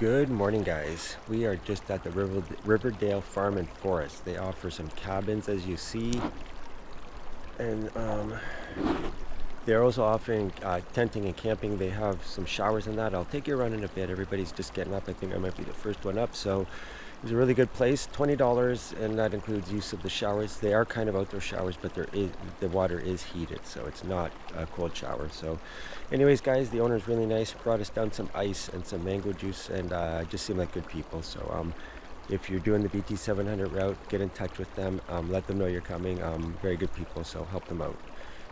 Good morning, guys. We are just at the Riverdale Farm and Forest. They offer some cabins, as you see, and they're also offering tenting and camping. They have some showers and that. I'll take you around in a bit. Everybody's just getting up. I think I might be the first one up. So it's a really good place. $20, and that includes use of the showers. They are kind of outdoor showers, but the water is heated, so it's not a cold shower. So anyways, guys, the owner's really nice. Brought us down some ice and some mango juice, and just seem like good people. So if you're doing the BT700 route, get in touch with them. Let them know you're coming. Very good people, so help them out.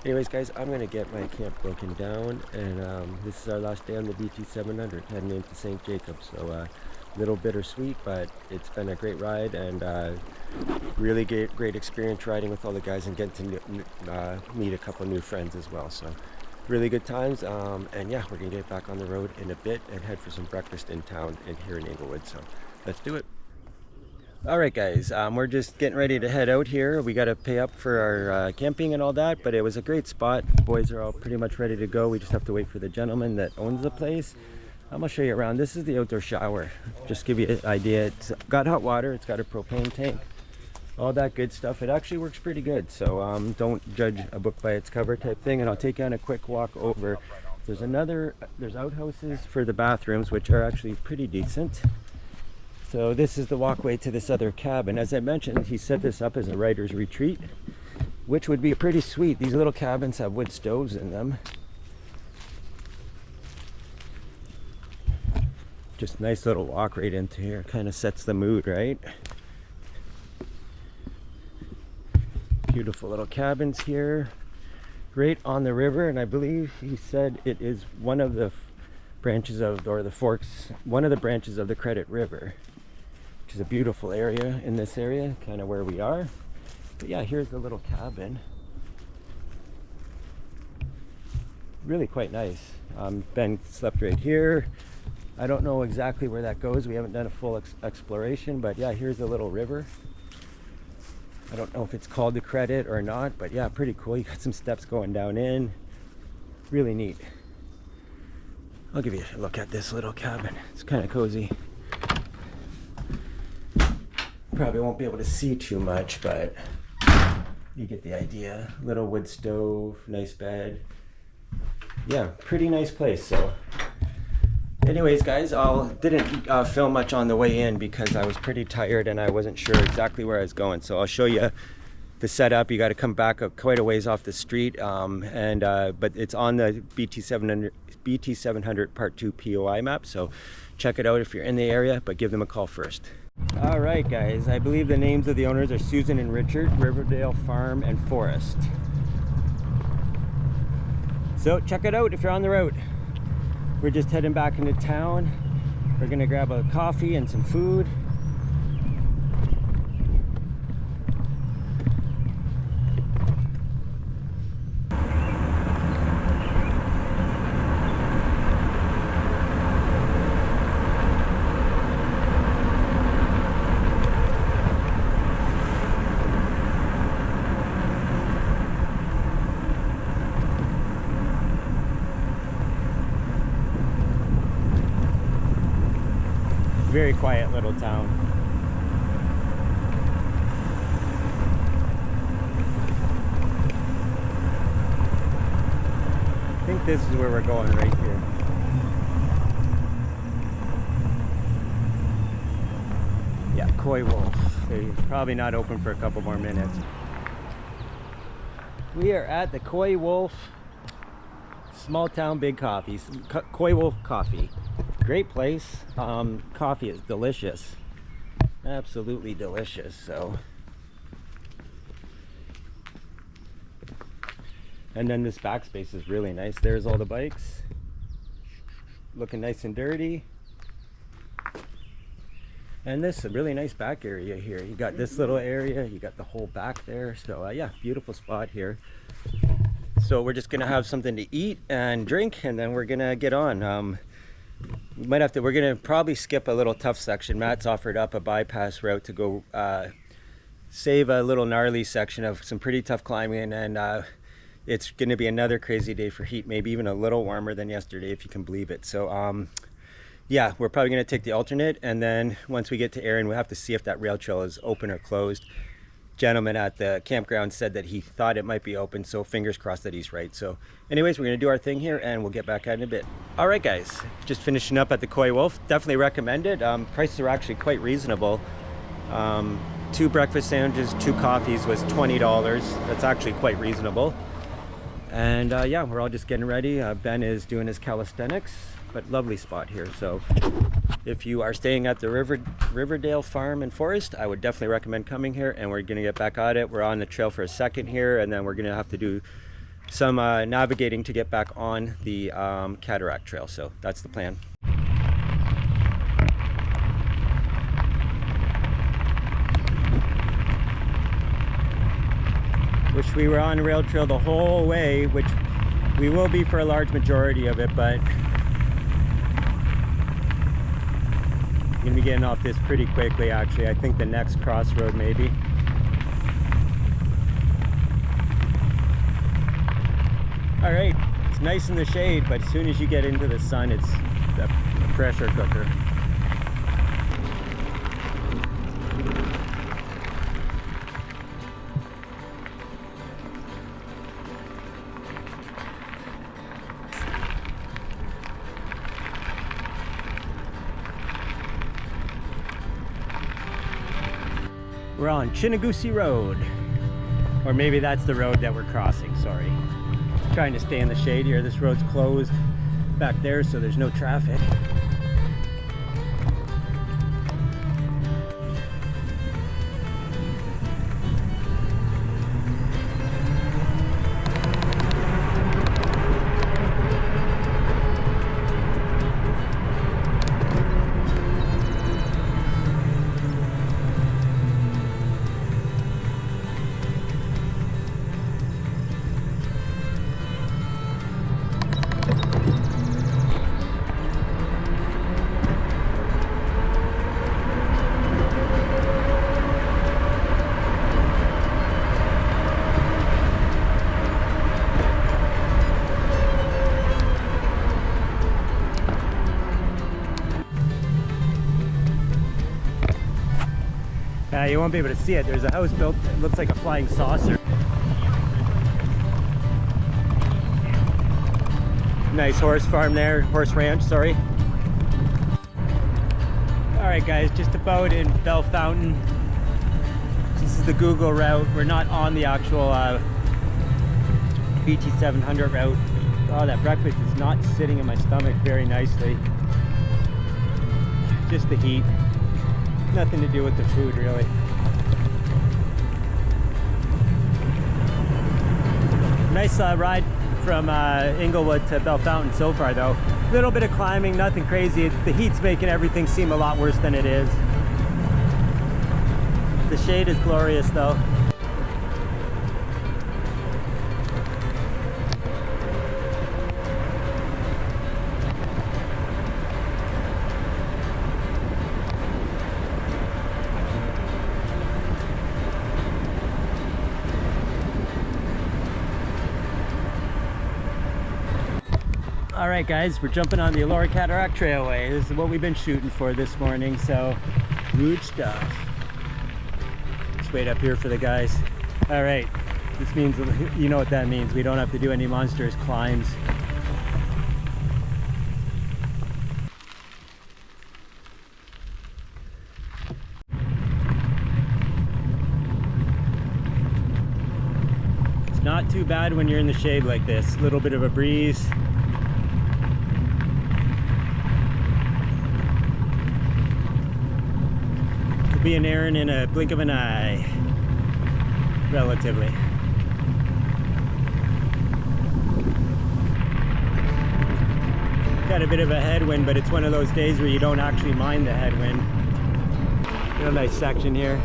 Anyways, guys, I'm going to get my camp broken down, and this is our last day on the BT700, heading into St. Jacobs. So little bittersweet, but it's been a great ride, and really great experience riding with all the guys and getting to meet a couple new friends as well. So really good times, and yeah, we're going to get back on the road in a bit and head for some breakfast in town and here in Inglewood. So let's do it. All right, guys, we're just getting ready to head out here. We got to pay up for our camping and all that, but it was a great spot. The boys are all pretty much ready to go. We just have to wait for the gentleman that owns the place. I'm gonna show you around. This is the outdoor shower. Just give you an idea. It's got hot water. It's got a propane tank, all that good stuff. It actually works pretty good. So don't judge a book by its cover type thing. And I'll take you on a quick walk over. There's outhouses for the bathrooms, which are actually pretty decent. So this is the walkway to this other cabin. As I mentioned, he set this up as a writer's retreat, which would be pretty sweet. These little cabins have wood stoves in them. Just nice little walk right into here. Kind of sets the mood, right? Beautiful little cabins here, right on the river. And I believe he said it is one of the branches of, or the forks, one of the branches of the Credit River, which is a beautiful area in this area, kind of where we are. But yeah, here's the little cabin. Really quite nice. Ben slept right here. I don't know exactly where that goes. We haven't done a full exploration, but yeah, here's a little river. I don't know if it's called the Credit or not, but yeah, pretty cool. You got some steps going down in. Really neat. I'll give you a look at this little cabin. It's kind of cozy. Probably won't be able to see too much, but you get the idea. Little wood stove, nice bed. Yeah, pretty nice place. So anyways, guys, I didn't film much on the way in because I was pretty tired and I wasn't sure exactly where I was going. So I'll show you the setup. You got to come back quite a ways off the street, but it's on the BT700 Part 2 POI map. So check it out if you're in the area, but give them a call first. All right, guys, I believe the names of the owners are Susan and Richard, Riverdale Farm and Forest. So check it out if you're on the road. We're just heading back into town. We're gonna grab a coffee and some food. Very quiet little town. I think this is where we're going, right here. Yeah, Koi Wolf. They're probably not open for a couple more minutes. We are at the Koi Wolf Small Town Big Coffee. Koi Wolf Coffee. Great place. Coffee is delicious, absolutely delicious. So, and then this backspace is really nice. There's all the bikes looking nice and dirty, and this is a really nice back area here. You got this little area, you got the whole back there. So yeah, beautiful spot here. So we're just gonna have something to eat and drink, and then we're gonna get on. We're gonna probably skip a little tough section. Matt's offered up a bypass route to go save a little gnarly section of some pretty tough climbing, and it's gonna be another crazy day for heat, maybe even a little warmer than yesterday, if you can believe it. So yeah, we're probably going to take the alternate, and then once we get to Erin, we'll have to see if that rail trail is open or closed. Gentleman at the campground said that he thought it might be open, so fingers crossed that he's right. So anyways, we're going to do our thing here, and we'll get back at it in a bit. All right, guys, just finishing up at the Koi Wolf. Definitely recommend it. Prices are actually quite reasonable. 2 breakfast sandwiches, 2 coffees was $20. That's actually quite reasonable. And yeah, we're all just getting ready. Ben is doing his calisthenics, but lovely spot here. So if you are staying at the Riverdale Farm and Forest, I would definitely recommend coming here, and we're gonna get back at it. We're on the trail for a second here, and then we're gonna have to do some navigating to get back on the Cataract Trail. So that's the plan. Wish we were on the rail trail the whole way, which we will be for a large majority of it, but I'm gonna be getting off this pretty quickly actually. I think the next crossroad maybe. All right, it's nice in the shade, but as soon as you get into the sun, it's a pressure cooker. We're on Chinnagusi Road, or maybe that's the road that we're crossing, sorry. Trying to stay in the shade here. This road's closed back there, so there's no traffic. You won't be able to see it. There's a house built that looks like a flying saucer. Nice horse farm there, horse ranch, sorry. All right guys, just about in Bell Fountain. This is the Google route. We're not on the actual BT700 route. Oh, that breakfast is not sitting in my stomach very nicely. Just the heat. Nothing to do with the food really. Nice ride from Inglewood to Bell Fountain so far though. A little bit of climbing, nothing crazy. The heat's making everything seem a lot worse than it is. The shade is glorious though. Alright guys, we're jumping on the Elora Cataract Trailway. This is what we've been shooting for this morning, so good stuff. Just wait up here for the guys. Alright, this means, you know what that means, we don't have to do any monstrous climbs. It's not too bad when you're in the shade like this. A little bit of a breeze. Be in Erin in a blink of an eye, relatively. Got a bit of a headwind, but it's one of those days where you don't actually mind the headwind. Got a nice section here.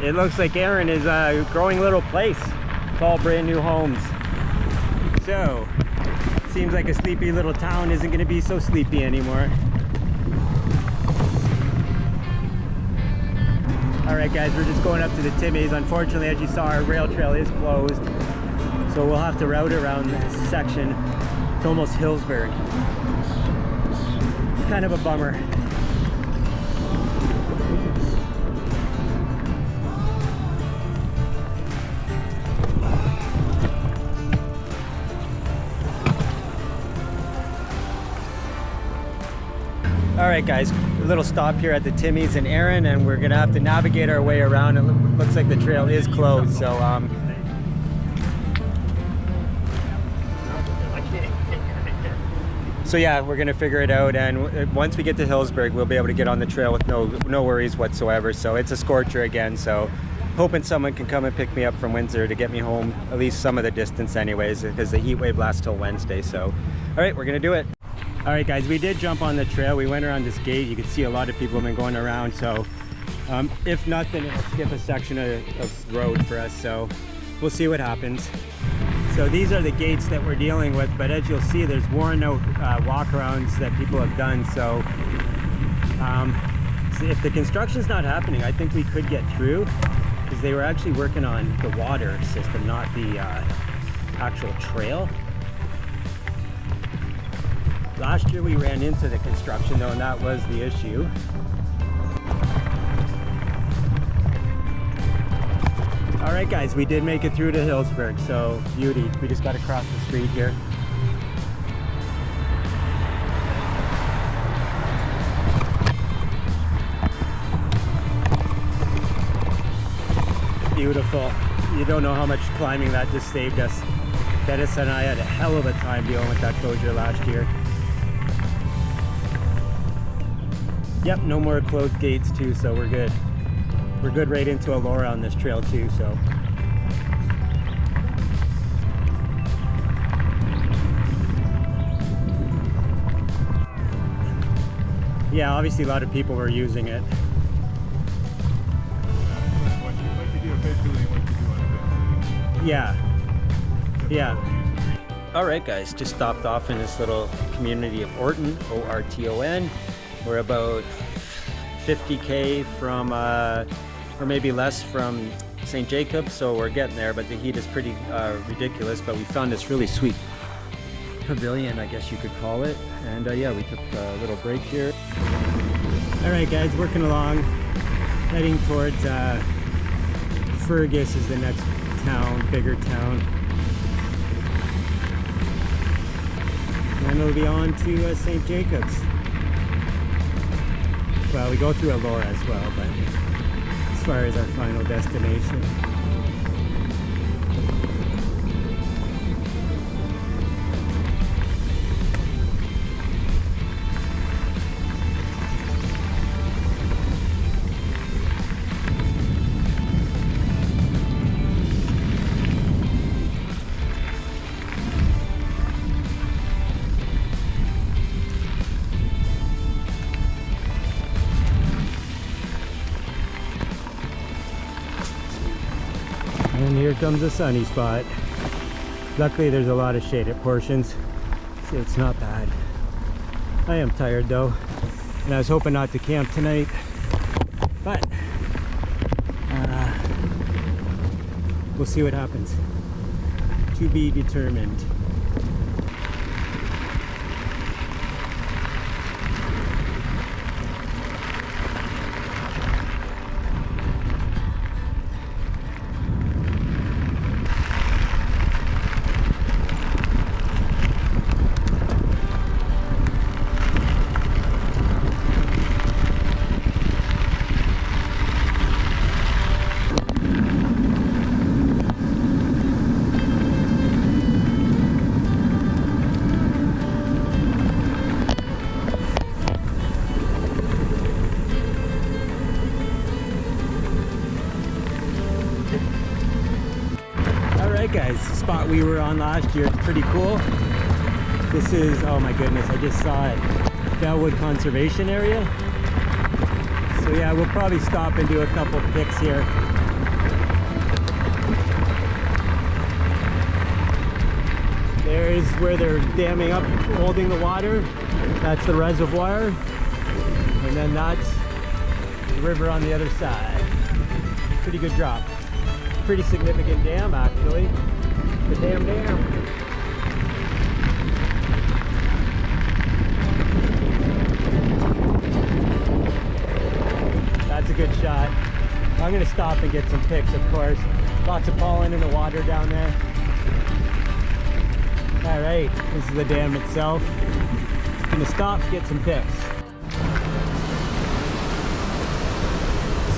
It looks like Aaron is growing a little place. It's all brand new homes. So, seems like a sleepy little town isn't going to be so sleepy anymore. Alright guys, we're just going up to the Timmies. Unfortunately, as you saw, our rail trail is closed. So we'll have to route around this section. It's almost Hillsburg. It's kind of a bummer. Alright guys, a little stop here at the Timmies and Aaron, and we're gonna have to navigate our way around. It looks like the trail is closed, so yeah, we're gonna figure it out, and once we get to Hillsburg, we'll be able to get on the trail with no worries whatsoever. So it's a scorcher again, so hoping someone can come and pick me up from Windsor to get me home at least some of the distance anyways, because the heat wave lasts till Wednesday. So all right, we're gonna do it. All right guys, we did jump on the trail. We went around this gate. You can see a lot of people have been going around, so if nothing, it'll skip a section of road for us, so we'll see what happens. So these are the gates that we're dealing with, but as you'll see, there's worn out walkarounds that people have done. So if the construction's not happening, I think we could get through, because they were actually working on the water system, not the actual trail. Last year we ran into the construction though, and that was the issue. All right guys, we did make it through to Hillsburg, so beauty. We just got to cross the street here. Beautiful. You don't know how much climbing that just saved us. Dennis and I had a hell of a time dealing with that closure last year. Yep, no more closed gates too, so we're good. We're good right into Elora on this trail too, so. Yeah, obviously a lot of people were using it. What you do officially and what you do unofficially. Yeah. All right guys, just stopped off in this little community of Orton, O-R-T-O-N. We're about 50K from, or maybe less from St. Jacobs, so we're getting there, but the heat is pretty ridiculous. But we found this really sweet pavilion, I guess you could call it. And yeah, we took a little break here. All right guys, working along, heading towards Fergus is the next town, bigger town. And we'll be on to St. Jacobs. Well, we go through Elora as well, but as far as our final destination. And here comes a sunny spot. Luckily there's a lot of shaded portions, so it's not bad. I am tired though, and I was hoping not to camp tonight, but we'll see what happens. To be determined. Guys, the spot we were on last year is pretty cool. This is, oh my goodness, I just saw it, Bellwood Conservation area. So yeah, we'll probably stop and do a couple pics here There's where they're damming up, holding the water. That's the reservoir. And then that's the river on the other side. Pretty good drop. Pretty significant dam, actually. The damn dam. That's a good shot. I'm gonna stop and get some pics, of course. Lots of pollen in the water down there. All right, this is the dam itself. Just gonna stop, get some pics.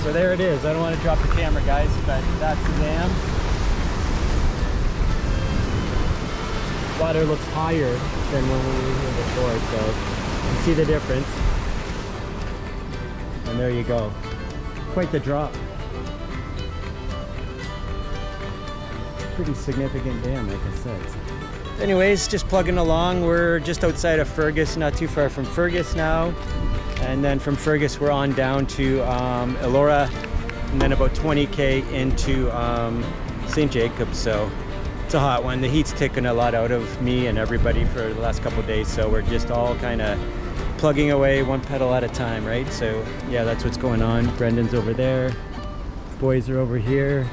So there it is. I don't want to drop the camera, guys, but that's the dam. Water looks higher than when we were here before, so you can see the difference. And there you go. Quite the drop. Pretty significant dam, like I said. Anyways, just plugging along. We're just outside of Fergus, not too far from Fergus now. And then from Fergus, we're on down to Elora, and then about 20k into St. Jacobs. So it's a hot one. The heat's taken a lot out of me and everybody for the last couple of days. So we're just all kind of plugging away one pedal at a time, right? So yeah, that's what's going on. Brendan's over there. Boys are over here.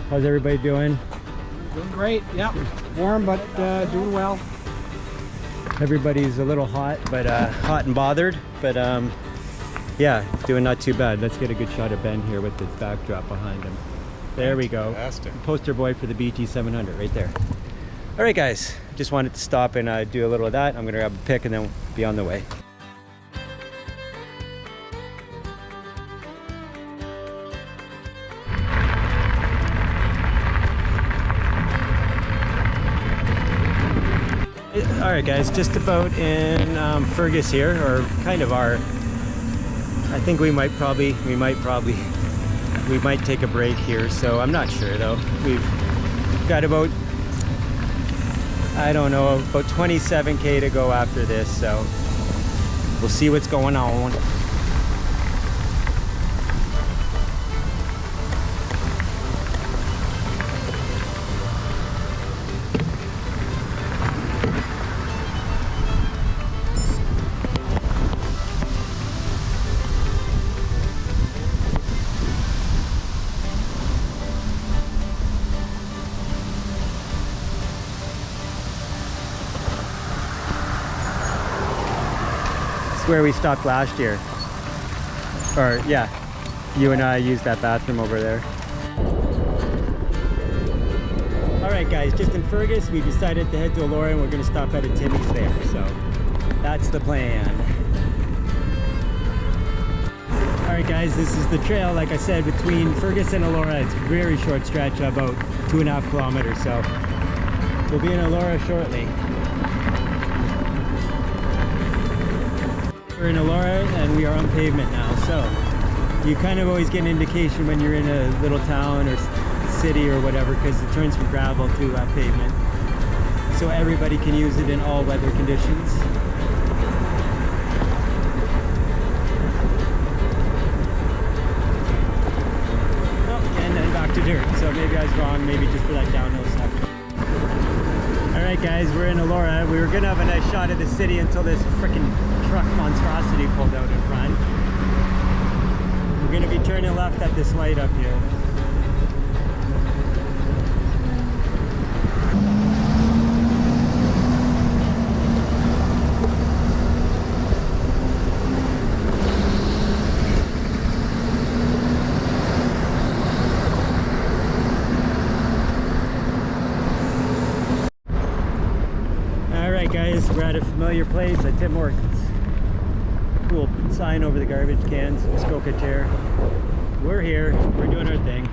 How's everybody doing? Doing great, yep. Warm, but doing well. Everybody's a little hot, but hot and bothered. But yeah, doing not too bad. Let's get a good shot of Ben here with this backdrop behind him. There we go. Fantastic. Poster boy for the BT700 right there. All right, guys. Just wanted to stop and do a little of that. I'm gonna grab a pic and then we'll be on the way. All right, guys, just about in Fergus here, or kind of our. I think we might take a break here. So I'm not sure though. We've got about, I don't know, about 27k to go after this. So we'll see what's going on. Where we stopped last year, or yeah, you and I used that bathroom over there. All right, guys, just in Fergus, we decided to head to Elora and we're going to stop at a Timmy's there, so that's the plan. All right, guys, this is the trail, like I said, between Fergus and Elora. It's a very short stretch, about 2.5 kilometers, so we'll be in Elora shortly. We're in Elora and we are on pavement now, so you kind of always get an indication when you're in a little town or city or whatever, because it turns from gravel to pavement, so everybody can use it in all weather conditions. Oh, and then back to dirt, so maybe I was wrong, maybe just for that downhill section. Alright guys, we're in Elora. We were gonna have a nice shot of the city until this freaking truck monstrosity pulled out in front. We're gonna be turning left at this light up here. Alright guys, we're at a familiar place at Tim Hortons. Cool sign over the garbage cans, Muskoka chair. We're here, we're doing our thing.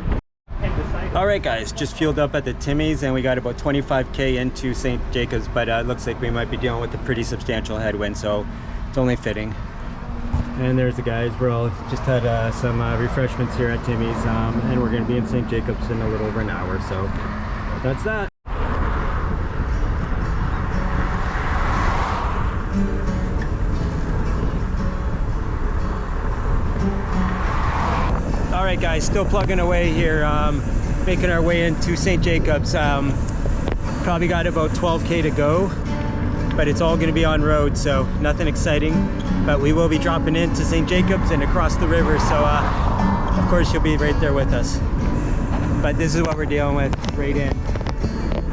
All right guys, just fueled up at the Timmy's and we got about 25k into St. Jacobs, but it looks like we might be dealing with a pretty substantial headwind, so it's only fitting. And there's the guys, we're all just had some refreshments here at Timmy's, and we're gonna be in St. Jacobs in a little over an hour, so that's that. All right guys, still plugging away here. making our way into St.Jacobs. Probably got about 12K to go, but it's all going to be on road, so nothing exciting. But we will be dropping into St.Jacobs and across the river, so of course you'll be right there with us. But this is what we're dealing with right in.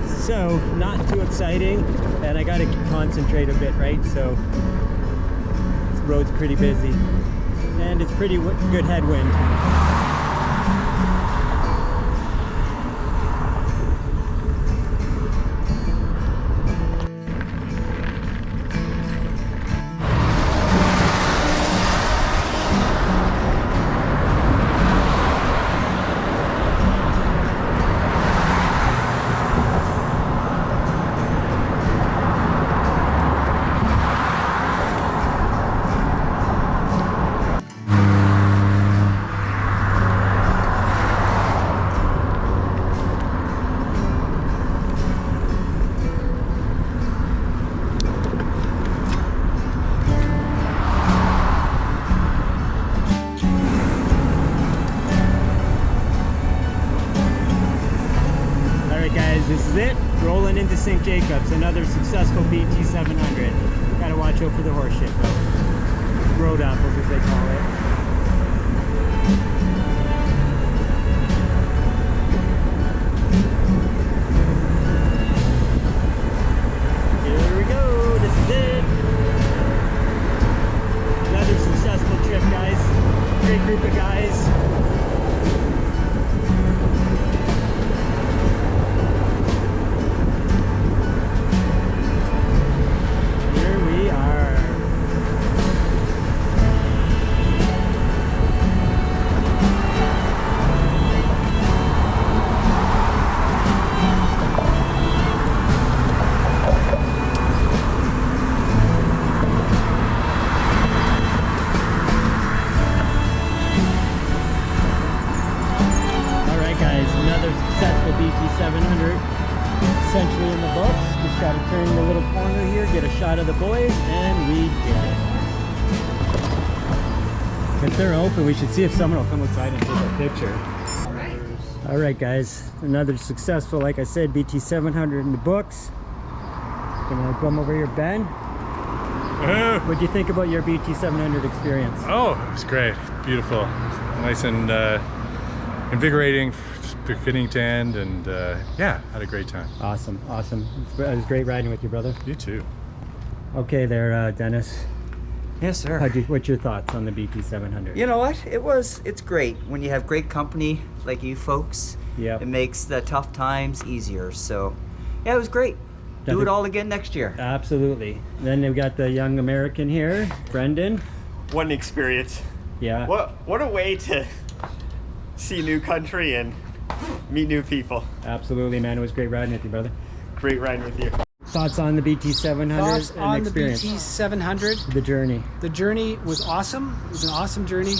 So not too exciting, and I got to concentrate a bit, right? So this road's pretty busy, and it's pretty good headwind. This is it, rolling into St. Jacobs, another successful BT700. Gotta watch out for the horse shit though. Road apples as they call it. Here we go, this is it. Another successful trip, guys. Great group of guys. BT700 essentially in the books. Just got to turn the little corner here, get a shot of the boys, and we did it. If they're open, we should see if someone will come outside and take a picture. All right, guys, another successful, like I said, BT700 in the books. Gonna come over here, Ben. What do you think about your BT700 experience? Oh, it was great, beautiful, nice and invigorating. Fitting to end, and yeah, had a great time. Awesome. It was great riding with you, brother. You too. Okay there, Dennis. Yes, sir. What's your thoughts on the BT700? You know what? It's great when you have great company like you folks. Yeah. It makes the tough times easier. So, yeah, it was great. Do it all again next year. Absolutely. Then we've got the young American here, Brendan. What an experience. Yeah. What a way to see new country and meet new people. Absolutely, man. It was great riding with you, brother. Great riding with you. Thoughts on the BT700 Thoughts and on the experience? BT700. The journey. The journey was awesome. It was an awesome journey.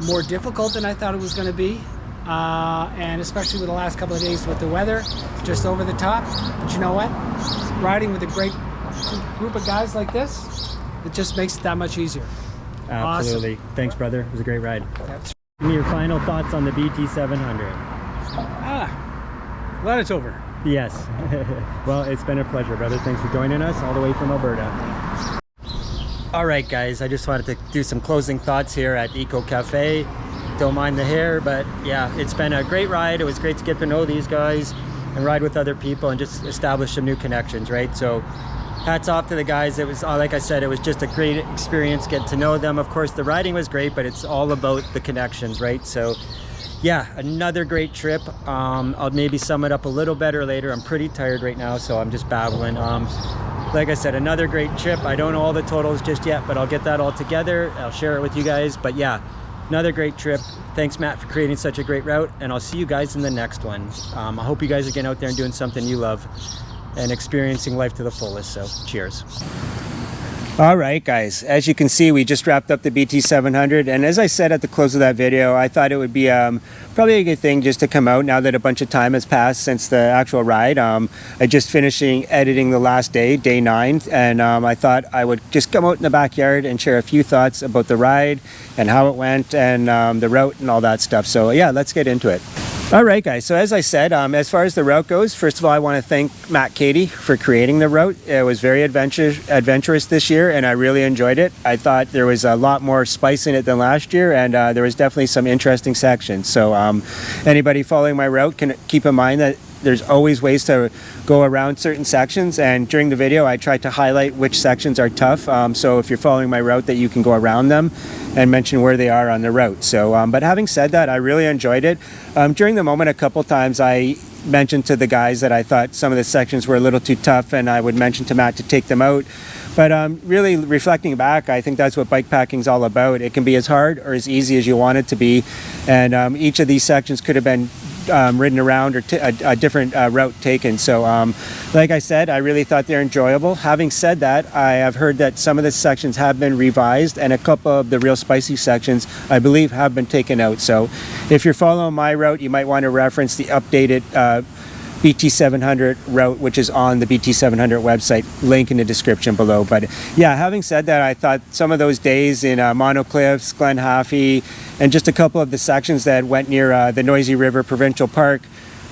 More difficult than I thought it was going to be. And especially with the last couple of days with the weather, just over the top. But you know what? Riding with a great group of guys like this, it just makes it that much easier. Absolutely. Awesome. Thanks, brother. It was a great ride. That's Give me your final thoughts on the BT700. glad it's over. Yes. Well, it's been a pleasure, brother. Thanks for joining us all the way from Alberta. All right, guys. I just wanted to do some closing thoughts here at Eco Cafe. Don't mind the hair, but yeah, it's been a great ride. It was great to get to know these guys and ride with other people and just establish some new connections, right? So hats off to the guys. It was, like I said, it was just a great experience, get to know them. Of course, the riding was great, but it's all about the connections, right? So yeah, another great trip. I'll maybe sum it up a little better later. I'm pretty tired right now, so I'm just babbling. Like I said, another great trip. I don't know all the totals just yet, but I'll get that all together. I'll share it with you guys. But yeah, another great trip. Thanks, Matt, for creating such a great route, and I'll see you guys in the next one. I hope you guys are getting out there and doing something you love and experiencing life to the fullest. So cheers. All right, guys, as you can see, we just wrapped up the BT700, and as I said at the close of that video, I thought it would be probably a good thing just to come out now that a bunch of time has passed since the actual ride. I just finishing editing the last day, day 9, and I thought I would just come out in the backyard and share a few thoughts about the ride and how it went and the route and all that stuff. So yeah, let's get into it. All right, guys. So as I said, as far as the route goes, first of all, I want to thank Matt Cady for creating the route. It was very adventurous this year, and I really enjoyed it. I thought there was a lot more spice in it than last year, and there was definitely some interesting sections. So anybody following my route can keep in mind that there's always ways to go around certain sections, and during the video I tried to highlight which sections are tough, so if you're following my route that you can go around them and mention where they are on the route. So but having said that, I really enjoyed it. During the moment, a couple times I mentioned to the guys that I thought some of the sections were a little too tough, and I would mention to Matt to take them out. But really reflecting back, I think that's what bikepacking is all about. It can be as hard or as easy as you want it to be, and each of these sections could have been ridden around or a different route taken. So like I said, I really thought they're enjoyable. Having said that, I have heard that some of the sections have been revised, and a couple of the real spicy sections I believe have been taken out. So if you're following my route, you might want to reference the updated BT700 route, which is on the BT700 website, link in the description below. But yeah, having said that, I thought some of those days in Monocliffs, Glen Haffey, and just a couple of the sections that went near the Noisy River Provincial Park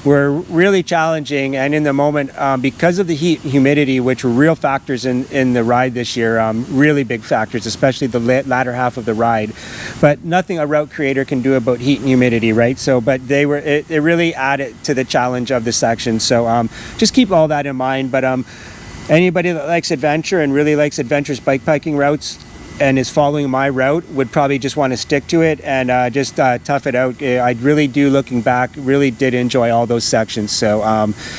were really challenging, and in the moment, because of the heat and humidity, which were real factors in the ride this year, really big factors, especially the latter half of the ride. But nothing a route creator can do about heat and humidity, right? So, but it really added to the challenge of the section. So just keep all that in mind. But anybody that likes adventure and really likes adventurous bikepacking routes and is following my route would probably just want to stick to it and just tough it out. I really do, looking back, really did enjoy all those sections. So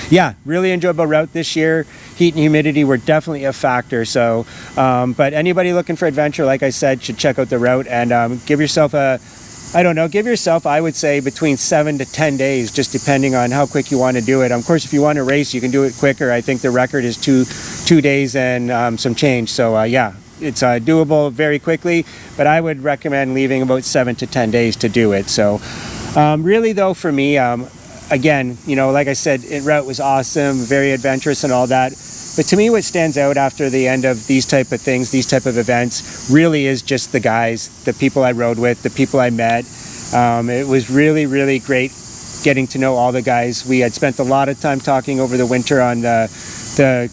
yeah, really enjoyable route this year. Heat and humidity were definitely a factor. So but anybody looking for adventure, like I said, should check out the route and give yourself I would say between 7 to 10 days, just depending on how quick you want to do it. Of course, if you want to race, you can do it quicker. I think the record is two days and some change. So yeah, it's doable very quickly, but I would recommend leaving about 7 to 10 days to do it. So really though, for me, again, you know, like I said, route was awesome, very adventurous and all that. But to me, what stands out after the end of these type of things, these type of events, really is just the guys, the people I rode with, the people I met. It was really, really great getting to know all the guys. We had spent a lot of time talking over the winter on the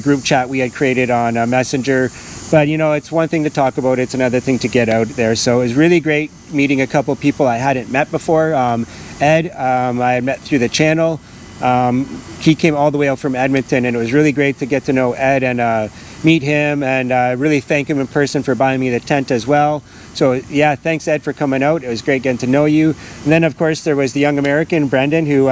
group chat we had created on Messenger. But you know, it's one thing to talk about, it's another thing to get out there. So it was really great meeting a couple people I hadn't met before. Ed, I had met through the channel. He came all the way out from Edmonton, and it was really great to get to know Ed and meet him, and really thank him in person for buying me the tent as well. So yeah, thanks Ed for coming out. It was great getting to know you. And then of course there was the young American, Brendan, who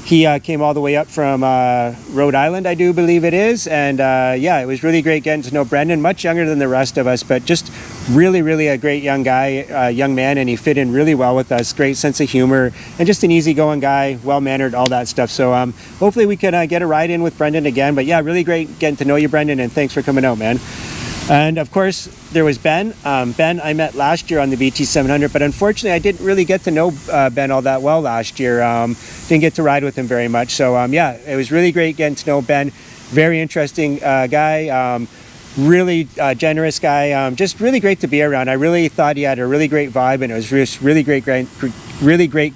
he came all the way up from Rhode Island, I do believe it is. And yeah, it was really great getting to know Brendan, much younger than the rest of us, but just really, really a great young guy, young man, and he fit in really well with us. Great sense of humor, and just an easygoing guy, well-mannered, all that stuff. So hopefully we can get a ride in with Brendan again. But yeah, really great getting to know you, Brendan, and thanks for coming out, man. And of course, there was Ben. Ben I met last year on the BT700, but unfortunately I didn't really get to know Ben all that well last year. Didn't get to ride with him very much. So yeah, it was really great getting to know Ben. Very interesting guy, really generous guy, just really great to be around. I really thought he had a really great vibe, and it was just really great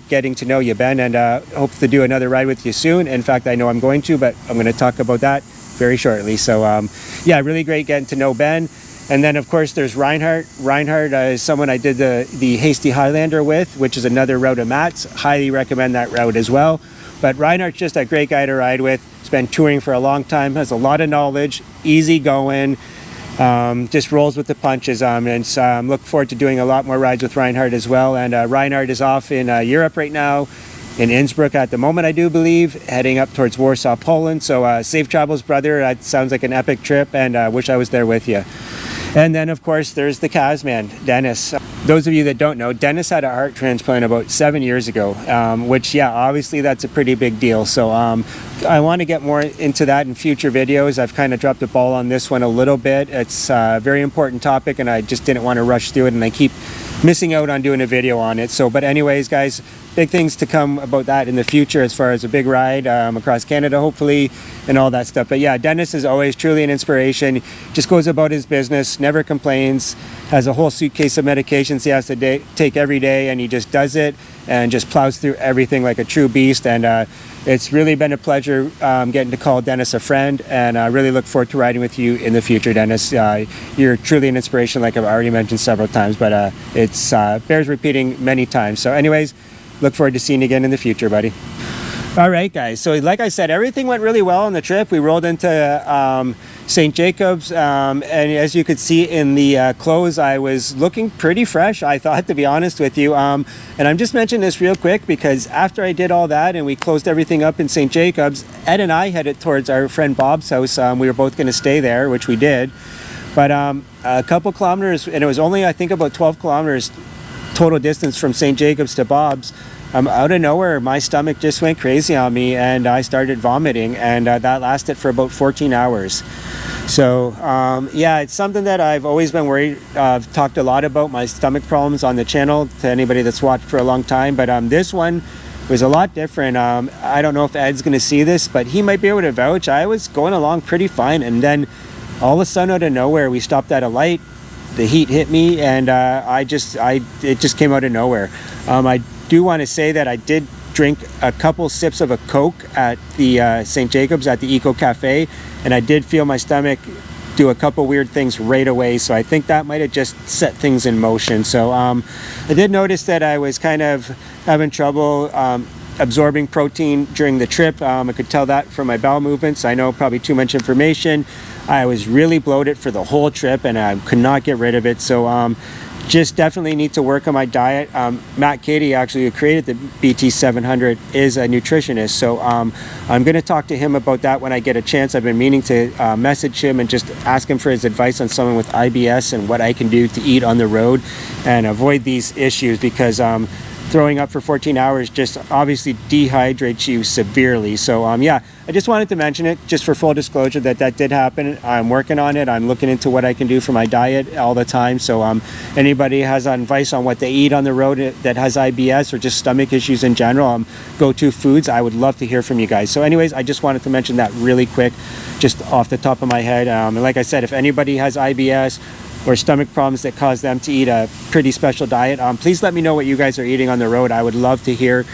getting to know you, Ben, and hope to do another ride with you soon. In fact, I know I'm going to, but I'm going to talk about that very shortly. So yeah, really great getting to know Ben. And then of course there's Reinhardt. Reinhardt is someone I did the Hasty Highlander with, which is another route of Matt's. Highly recommend that route as well. But Reinhardt's just a great guy to ride with. He's been touring for a long time, has a lot of knowledge, easy going, just rolls with the punches. And look forward to doing a lot more rides with Reinhardt as well. And Reinhardt is off in Europe right now, in Innsbruck at the moment, I do believe, heading up towards Warsaw, Poland. So safe travels, brother. That sounds like an epic trip, and wish I was there with you. And then of course there's the Kaz man, Dennis. Those of you that don't know, Dennis had a heart transplant about 7 years ago, which yeah, obviously that's a pretty big deal. So I want to get more into that in future videos. I've kind of dropped the ball on this one a little bit. It's a very important topic, and I just didn't want to rush through it, and I keep missing out on doing a video on it. So but anyways, guys, big things to come about that in the future as far as a big ride across Canada, hopefully, and all that stuff. But yeah, Dennis is always truly an inspiration. Just goes about his business, never complains, has a whole suitcase of medications he has to take every day, and he just does it and just plows through everything like a true beast. And it's really been a pleasure getting to call Dennis a friend, and I really look forward to riding with you in the future, Dennis. You're truly an inspiration, like I've already mentioned several times, but it's bears repeating many times. So anyways, look forward to seeing you again in the future, buddy. All right, guys. So like I said, everything went really well on the trip. We rolled into St.Jacobs, and as you could see in the clothes, I was looking pretty fresh, I thought, to be honest with you. And I'm just mentioning this real quick because after I did all that and we closed everything up in St. Jacobs, Ed and I headed towards our friend Bob's house. We were both going to stay there, which we did. But a couple kilometers, and it was only, I think, about 12 kilometers total distance from St. Jacobs to Bob's. Out of nowhere, my stomach just went crazy on me and I started vomiting, and that lasted for about 14 hours. So yeah, it's something that I've always been worried. I've talked a lot about my stomach problems on the channel to anybody that's watched for a long time, but this one was a lot different. I don't know if Ed's going to see this, but he might be able to vouch. I was going along pretty fine, and then all of a sudden out of nowhere, we stopped at a light. The heat hit me, and it just came out of nowhere. I do want to say that I did drink a couple sips of a Coke at the St. Jacobs at the Eco Cafe, and I did feel my stomach do a couple weird things right away, so I think that might have just set things in motion. So I did notice that I was kind of having trouble absorbing protein during the trip. I could tell that from my bowel movements. I know probably too much information. I was really bloated for the whole trip and I could not get rid of it. So just definitely need to work on my diet. Matt Cady, actually, who created the BT700, is a nutritionist. So I'm going to talk to him about that when I get a chance. I've been meaning to message him and just ask him for his advice on someone with IBS and what I can do to eat on the road and avoid these issues, because throwing up for 14 hours just obviously dehydrates you severely. So yeah, I just wanted to mention it just for full disclosure that did happen. I'm working on it. I'm looking into what I can do for my diet all the time. So anybody has advice on what they eat on the road that has IBS or just stomach issues in general, go-to foods, I would love to hear from you guys. So anyways, I just wanted to mention that really quick, just off the top of my head. And like I said, if anybody has IBS or stomach problems that cause them to eat a pretty special diet, please let me know what you guys are eating on the road. I would love to hear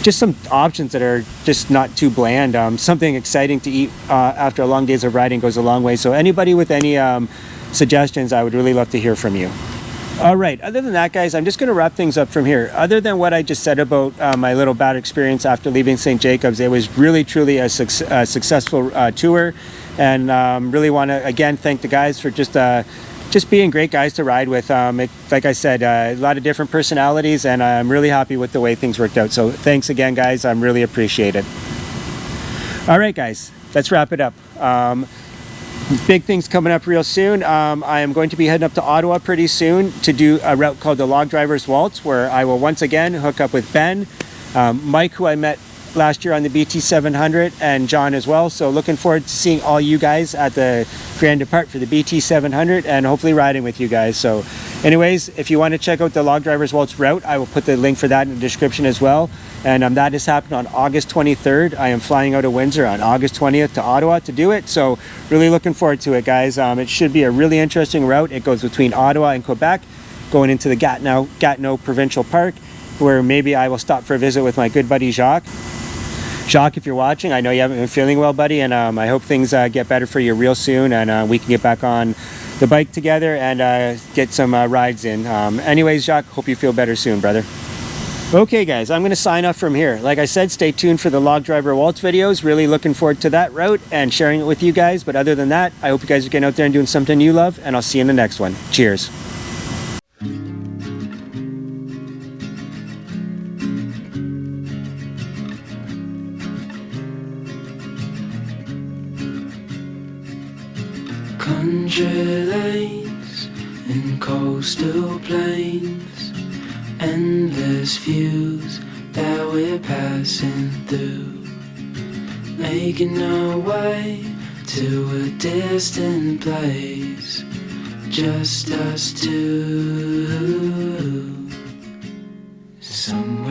just some options that are just not too bland. Something exciting to eat after a long days of riding goes a long way. So anybody with any suggestions, I would really love to hear from you. All right, other than that, guys, I'm just going to wrap things up from here. Other than what I just said about my little bad experience after leaving St. Jacobs, it was really, truly a successful tour. And really want to, again, thank the guys for just being great guys to ride with. Like I said, a lot of different personalities, and I'm really happy with the way things worked out. So thanks again, guys. I'm really appreciate it. All right, guys, let's wrap it up. Big things coming up real soon. I am going to be heading up to Ottawa pretty soon to do a route called the Log Drivers Waltz, where I will once again hook up with Ben, Mike, who I met last year on the BT700, and John as well. So looking forward to seeing all you guys at the Grand Depart for the BT700 and hopefully riding with you guys. So anyways, if you want to check out the Log Drivers Waltz route, I will put the link for that in the description as well. And that is happening on August 23rd. I am flying out of Windsor on August 20th to Ottawa to do it. So really looking forward to it, guys. It should be a really interesting route. It goes between Ottawa and Quebec, going into the Gatineau Provincial Park, where maybe I will stop for a visit with my good buddy Jacques. Jacques, if you're watching, I know you haven't been feeling well, buddy, and I hope things get better for you real soon, and we can get back on the bike together and get some rides in. Anyways, Jacques, hope you feel better soon, brother. Okay, guys, I'm going to sign off from here. Like I said, stay tuned for the Log Driver Waltz videos. Really looking forward to that route and sharing it with you guys. But other than that, I hope you guys are getting out there and doing something you love, and I'll see you in the next one. Cheers. Country lanes and coastal plains, endless views that we're passing through, making our way to a distant place, just us two. Somewhere